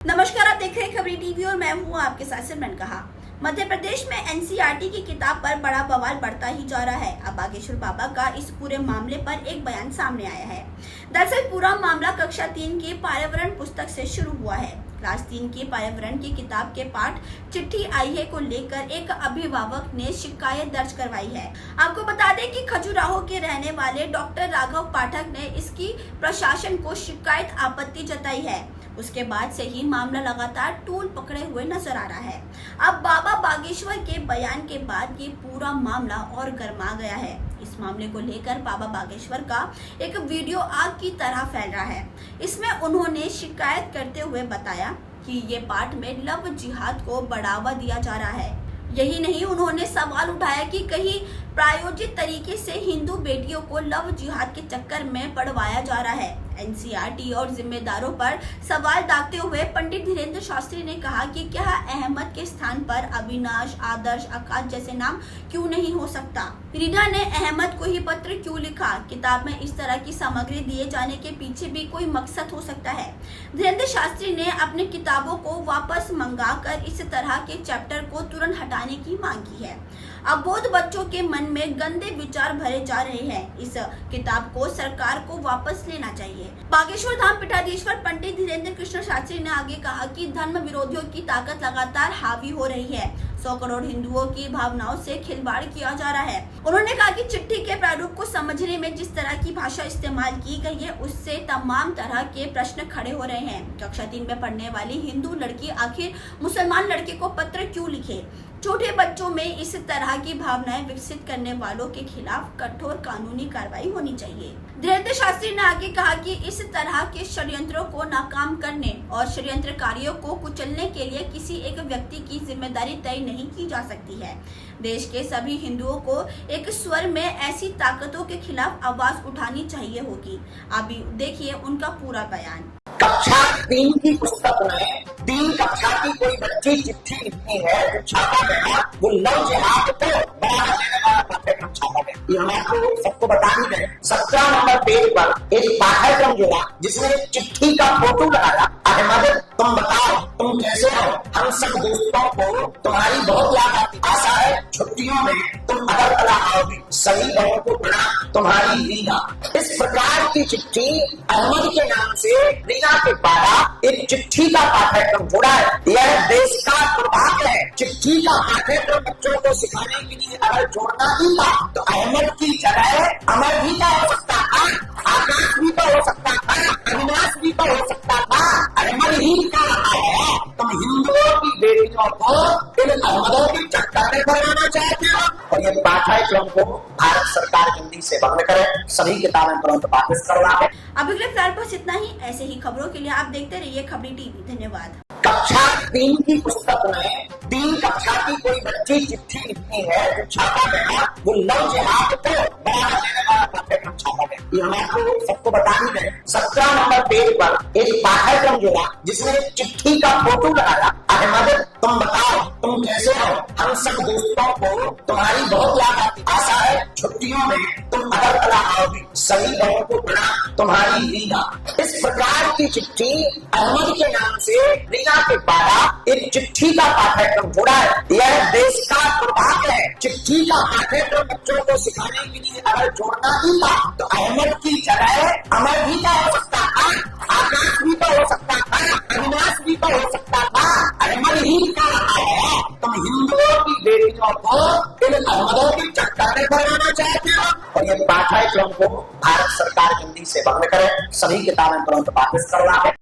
नमस्कार, आप देख रहे हैं खबरी टीवी और मैं हूं आपके साथ सिमरन कहा। मध्य प्रदेश में एनसीईआरटी की किताब पर बड़ा बवाल बढ़ता ही जा रहा है। अब बागेश्वर बाबा का इस पूरे मामले पर एक बयान सामने आया है। दरअसल पूरा मामला कक्षा 3 की पर्यावरण पुस्तक से शुरू हुआ है। क्लास 3 की पर्यावरण की किताब के पाठ चिट्ठी आई है को लेकर एक अभिभावक ने शिकायत दर्ज करवाई है। आपको बता दें कि खजुराहो के रहने वाले डॉक्टर राघव पाठक ने इसकी प्रशासन को शिकायत आपत्ति जताई है। उसके बाद से ही मामला लगातार टूल पकड़े हुए नजर आ रहा है। अब बाबा बागेश्वर के बयान के बाद ये पूरा मामला और गर्मा गया है। इस मामले को लेकर बाबा बागेश्वर का एक वीडियो आग की तरह फैल रहा है। इसमें उन्होंने शिकायत करते हुए बताया कि ये पाठ में लव जिहाद को बढ़ावा दिया जा रहा है। यही नहीं, उन्होंने सवाल उठाया कि कहीं प्रायोजित तरीके से हिंदू बेटियों को लव जिहाद के चक्कर में पढ़वाया जा रहा है। एनसीईआरटी और जिम्मेदारों पर सवाल दागते हुए पंडित धीरेन्द्र शास्त्री ने कहा कि क्या अहमद के स्थान पर अविनाश, आदर्श, आकाश जैसे नाम क्यों नहीं हो सकता। रीना ने अहमद को ही पत्र क्यों लिखा। किताब में इस तरह की सामग्री दिए जाने के पीछे भी कोई मकसद हो सकता है। धीरेन्द्र शास्त्री ने अपनी किताबों को वापस मंगाकर इस तरह के चैप्टर को तुरंत हटाने की मांग की है। अबोध बच्चों के मन में गंदे विचार भरे जा रहे हैं। इस किताब को सरकार को वापस लेना चाहिए। बागेश्वर धाम पीठाधीश्वर पंडित धीरेन्द्र कृष्ण शास्त्री ने आगे कहा कि धर्म विरोधियों की ताकत लगातार हावी हो रही है। 100 करोड़ हिंदुओं की भावनाओं से खिलवाड़ किया जा रहा है। उन्होंने कहा कि चिट्ठी के प्रारूप को समझने में जिस तरह की भाषा इस्तेमाल की गई है, उससे तमाम तरह के प्रश्न खड़े हो रहे हैं। कक्षा 3 में पढ़ने वाली हिंदू लड़की आखिर मुसलमान लड़के को पत्र क्यों लिखे। छोटे बच्चों में इस तरह की भावनाएं विकसित करने वालों के खिलाफ कठोर कानूनी कार्रवाई होनी चाहिए। धीरेन्द्र शास्त्री ने आगे कहा कि इस तरह के षड्यंत्रों को नाकाम करने और षड्यंत्रकारियों को कुचलने के लिए किसी एक व्यक्ति की जिम्मेदारी तय नहीं की जा सकती है। देश के सभी हिंदुओं को एक स्वर में ऐसी ताकतों के खिलाफ आवाज उठानी चाहिए होगी। अभी देखिए उनका पूरा बयान। कक्षा 3 की पुस्तक में 3 कक्षा की कोई बच्ची चिट्ठी लिखती है जो छापा गया, वो लव जिहाद को बढ़ावा देने वाला पाठ्यक्रम छापा गया। ये हम आपको सबको बता ही गए। 17 नंबर पेज पर एक पाठ्यक्रम जोड़ा जिसमें चिट्ठी का फोटो लगाया। अहमद, तुम बताओ तुम कैसे हो। हम सब दोस्तों को तुम्हारी बहुत याद आती। आशा है छुट्टियों में तुम अगरतला आओगी। सभी लोगों को बना तुम्हारी रीना। इस प्रकार की चिट्ठी अहमद के नाम से रीना के द्वारा एक चिट्ठी का पाठ्यक्रम जोड़ा है। यह देश का दुर्भाग्य है। चिट्ठी का पाठ्यक्रम बच्चों को सिखाने के लिए अगर जोड़ना ही था तो अहमद की जगह अमर भी तो हो सकता था, आकाश भी तो हो सकता था, अविनाश भी तो हो सकता था। अहमद ही क्या है। तुम हिंदुओं की बेटियों को इन अहमदों की चक्कर में पढ़ाना चाहते हो और ये पाठ्यक्रम को भारत सरकार हिंदी से बंद करे, सभी किताबें तुरंत वापस करवाए। अभी फिलहाल बस इतना ही। ऐसे ही खबरों के लिए आप देखते रहिए खबरी टीवी। धन्यवाद। कक्षा 3 की पुस्तक में 3 कक्षा की कोई बच्ची चिट्ठी लिखती है जो छापा गया, वो लव जिहाद को बढ़ावा देने वाला पाठ्यक्रम छापा गया। ये हम आपको सबको बता ही गए। 17 नंबर पेज पर एक पाठ्यक्रम जोड़ा जिसमें चिट्ठी का फोटो लगाया। अहमद, तुम बताओ तुम कैसे हो। हम सब दोस्तों को तुम्हारी बहुत याद आती। आशा है छुट्टियों में तुम अगरतला आओगी। सभी लोगों को बना तुम्हारी रीना। इस प्रकार की चिट्ठी अहमद के नाम से रीना के द्वारा एक चिट्ठी का पाठ्यक्रम जोड़ा है। यह देश का दुर्भाग्य है। चिट्ठी का पाठ्यक्रम बच्चों को सिखाने के लिए अगर जोड़ना ही था तो अहमद की जगह अमर भी तो हो सकता था, आकाश भी तो हो सकता था, अविनाश भी तो हो सकता था। अहमद ही क्या है। तुम हिंदुओं की बेटियों को इन अहमदों की चक्कर में पढ़ाना चाहते हो और ये पाठ्यक्रम को भारत सरकार हिंदी से बंद करे, सभी किताबें तुरंत वापस करवाए।